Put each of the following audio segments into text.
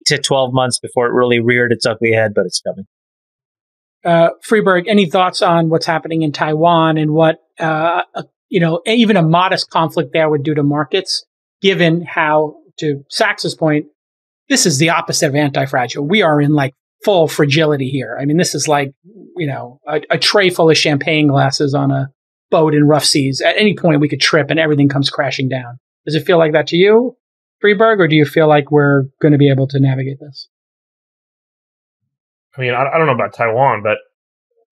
to 12 months before it really reared its ugly head, but it's coming. Freeburg, any thoughts on what's happening in Taiwan and what, even a modest conflict there would do to markets, given how, to Sacks's point, this is the opposite of anti-fragile. We are in like full fragility here. I mean, this is like, a tray full of champagne glasses on a boat in rough seas. At any point we could trip and everything comes crashing down. Does it feel like that to you, Freeburg, or do you feel like we're going to be able to navigate this? I mean, I don't know about Taiwan, but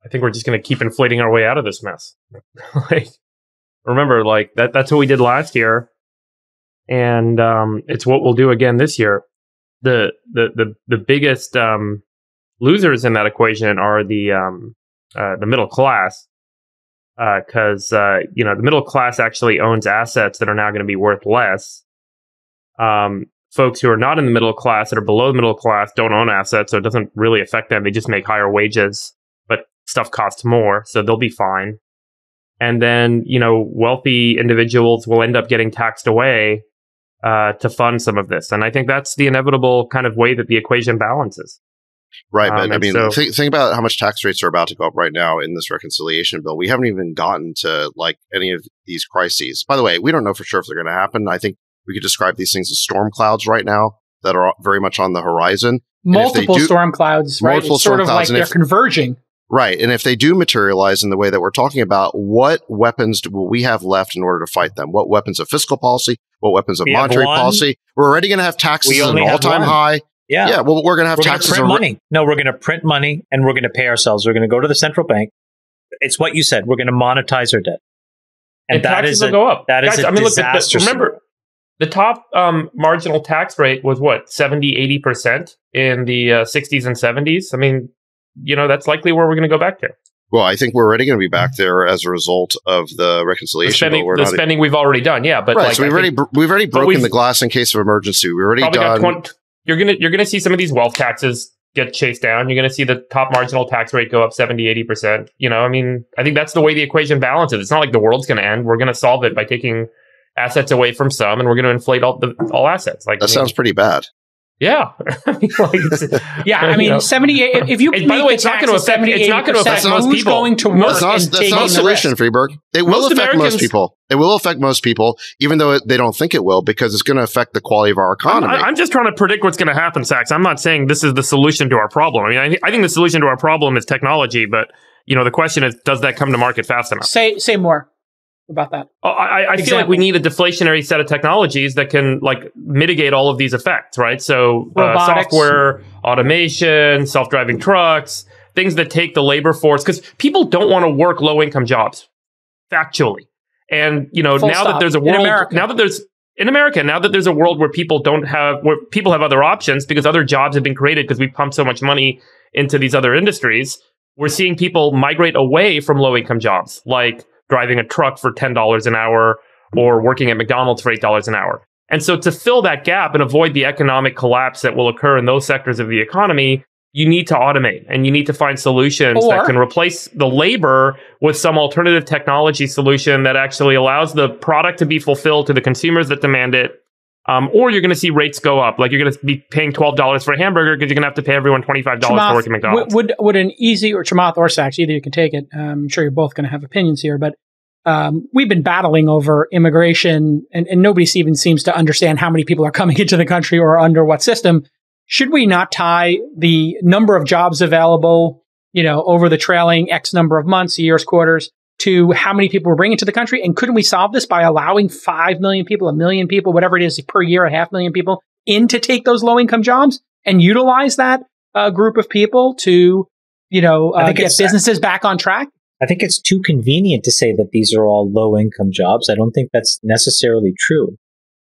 I think we're just going to keep inflating our way out of this mess. Remember, that's what we did last year, and it's what we'll do again this year. The biggest losers in that equation are the middle class, because the middle class actually owns assets that are now going to be worth less. Folks who are not in the middle class, that are below the middle class, don't own assets, so it doesn't really affect them. They just make higher wages, but stuff costs more, so they'll be fine. And then, wealthy individuals will end up getting taxed away to fund some of this. And I think that's the inevitable kind of way that the equation balances. Right, but I mean, think about how much tax rates are about to go up right now in this reconciliation bill. We haven't even gotten to any of these crises. By the way, we don't know for sure if they're going to happen. I think we could describe these things as storm clouds right now that are very much on the horizon. Multiple storm clouds, right? It's sort of like they're converging. Right. And if they do materialize in the way that we're talking about, what weapons will we have left in order to fight them? What weapons of fiscal policy? What weapons of monetary policy? We're already going to have taxes at an all-time high. Yeah. Well, we're going to have taxes. Print money. No, we're going to print money and we're going to pay ourselves. We're going to go to the central bank. It's what you said. We're going to monetize our debt. And that taxes will go up. That is a disaster. Remember, the top marginal tax rate was what, 70, 80% in the 60s and 70s? I mean, that's likely where we're going to go back to. Well, I think we're already going to be back there as a result of the reconciliation. The spending we've already done, yeah. But right, so we've already broken the glass in case of emergency. We've already done. You're gonna see some of these wealth taxes get chased down. You're gonna see the top marginal tax rate go up 70, 80%. I think that's the way the equation balances. It's not like the world's going to end. We're going to solve it by taking assets away from some, and we're going to inflate all assets. Sounds pretty bad. Yeah. 78. If you by the way, it's not going to affect most people. Going to work that's not a solution, Freeburg. It will affect most people. It will affect most people, even though they don't think it will, because it's going to affect the quality of our economy. I'm just trying to predict what's going to happen, Sacks. I'm not saying this is the solution to our problem. I mean, I think the solution to our problem is technology, but the question is, does that come to market fast enough? Say more about that. I feel like we need a deflationary set of technologies that can mitigate all of these effects, right? So software, automation, self-driving trucks, things that take the labor force, because people don't want to work low-income jobs, factually. And now that there's a world, now that there's a world where people have other options because other jobs have been created because we pumped so much money into these other industries, we're seeing people migrate away from low-income jobs, like driving a truck for $10 an hour or working at McDonald's for $8 an hour. And so to fill that gap and avoid the economic collapse that will occur in those sectors of the economy, you need to automate and you need to find solutions that can replace the labor with some alternative technology solution that actually allows the product to be fulfilled to the consumers that demand it. Or you're going to see rates go up. You're going to be paying $12 for a hamburger because you're going to have to pay everyone $25 for working at McDonald's. Would an easy, or Chamath or Sacks, either you can take it. I'm sure you're both going to have opinions here, but we've been battling over immigration and nobody even seems to understand how many people are coming into the country or under what system. Should we not tie the number of jobs available, over the trailing X number of months, years, quarters, to how many people we're bringing to the country? And couldn't we solve this by allowing 5 million people, 1 million people, whatever it is per year, 500,000 people in to take those low income jobs and utilize that group of people to, get businesses back on track? I think it's too convenient to say that these are all low income jobs. I don't think that's necessarily true.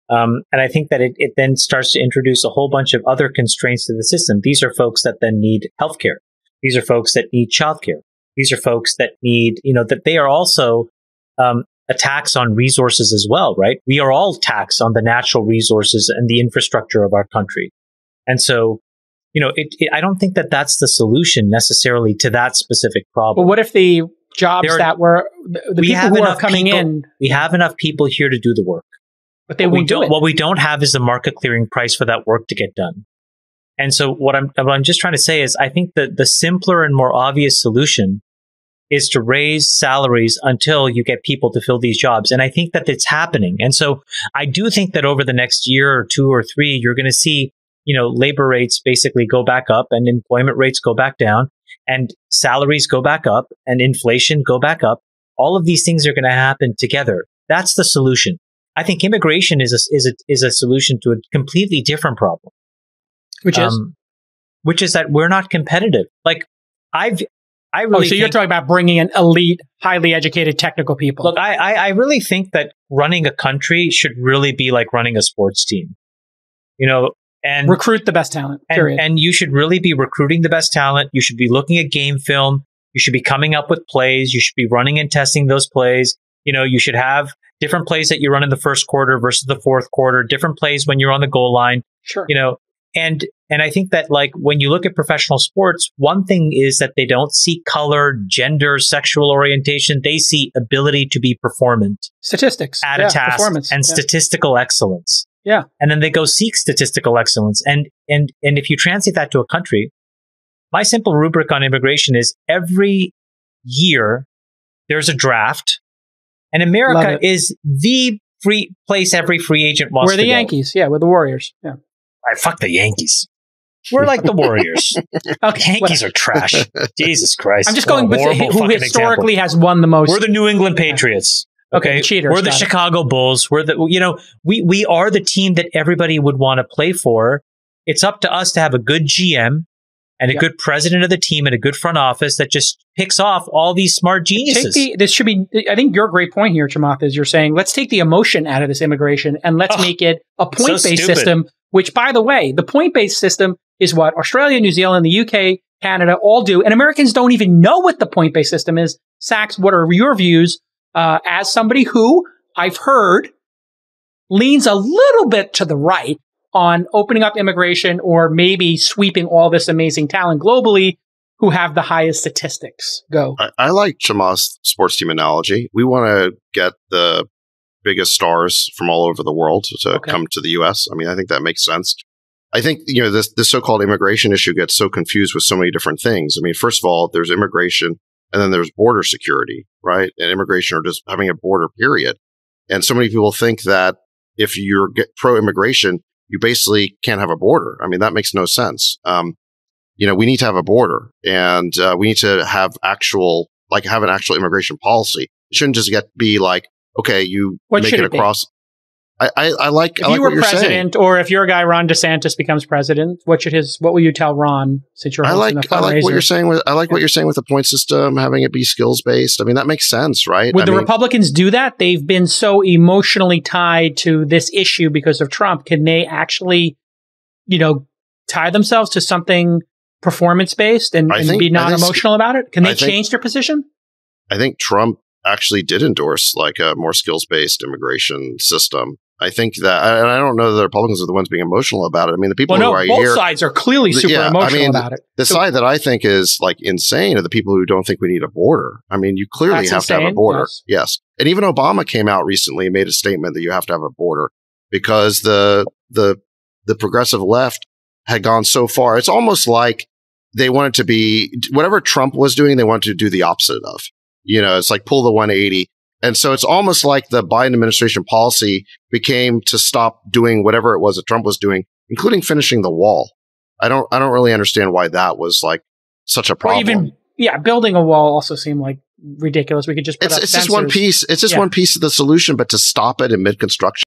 And I think that it then starts to introduce a whole bunch of other constraints to the system. These are folks that then need healthcare. These are folks that need childcare. These are folks that need, that they are also a tax on resources as well, right? We are all taxed on the natural resources and the infrastructure of our country. And so, I don't think that that's the solution necessarily to that specific problem. But what if the jobs that were, the people who are coming in... We have enough people here to do the work. But they won't do it. What we don't have is the market clearing price for that work to get done. And so what I'm just trying to say is I think that the simpler and more obvious solution is to raise salaries until you get people to fill these jobs. And I think that it's happening. And so I do think that over the next year or 2 or 3, you're going to see, labor rates basically go back up and employment rates go back down and salaries go back up and inflation go back up. All of these things are going to happen together. That's the solution. I think immigration is a solution to a completely different problem. Which is that we're not competitive. Like I really so you're talking about bringing in elite, highly educated technical people. Look, I really think that running a country should really be like running a sports team, and recruit the best talent, period. And you should really be recruiting the best talent. You should be looking at game film. You should be coming up with plays. You should be running and testing those plays. You should have different plays that you run in the first quarter versus the fourth quarter, different plays when you're on the goal line. Sure. And I think that like when you look at professional sports, one thing is that they don't see color, gender, sexual orientation. They see ability to be performant. Statistics. At a task and statistical excellence. Yeah. And then they go seek statistical excellence. And if you translate that to a country, my simple rubric on immigration is every year there's a draft, and America is the free place every free agent wants to go. We're the Yankees. Yeah, we're the Warriors. Yeah. Fuck the Yankees. We're like the Warriors. Okay, Yankees are trash. Jesus Christ. I'm just going with who historically has won the most. We're the New England Patriots. Okay, cheaters. We're the Chicago Bulls. We're the we are the team that everybody would want to play for. It's up to us to have a good GM and a good president of the team and a good front office that just picks off all these smart geniuses. I think your great point here, Chamath, is you're saying, let's take the emotion out of this immigration and let's make it a point-based system, which, by the way, the point-based system is what Australia, New Zealand, the UK, Canada all do. And Americans don't even know what the point-based system is. Sacks, what are your views as somebody who I've heard leans a little bit to the right on opening up immigration or maybe sweeping all this amazing talent globally who have the highest statistics? Go. I like Chamath's sports team analogy. We want to get the biggest stars from all over the world to come to the U.S. I mean, I think that makes sense. I think, this so-called immigration issue gets so confused with so many different things. I mean, first of all, there's immigration and then there's border security, right? And immigration or just having a border, period. And so many people think that if you're pro-immigration, you basically can't have a border. I mean, that makes no sense. We need to have a border and we need to have an actual immigration policy. It shouldn't just be like, okay, you make it across. I like if you were what you're president, saying. Or if your guy Ron DeSantis becomes president, what will you tell Ron since you're hosting the fundraiser? I like what you're saying what you're saying with the point system, having it be skills based. I mean, that makes sense, right? Would the Republicans do that? They've been so emotionally tied to this issue because of Trump. Can they actually, tie themselves to something performance based and be non-emotional about it? Can they change their position? I think Trump actually did endorse like a more skills based immigration system. I think that, and I don't know that the Republicans are the ones being emotional about it. I mean, the people who are both sides are clearly super emotional about it. The side that I think is like insane are the people who don't think we need a border. I mean, you clearly have to have a border. Yes. And even Obama came out recently and made a statement that you have to have a border because the progressive left had gone so far. It's almost like they wanted to be whatever Trump was doing, they wanted to do the opposite of. It's like pull the 180. And so it's almost like the Biden administration policy became to stop doing whatever it was that Trump was doing, including finishing the wall. I don't really understand why that was like such a problem. Building a wall also seemed like ridiculous. We could just put up just one piece. It's just one piece of the solution, but to stop it in mid-construction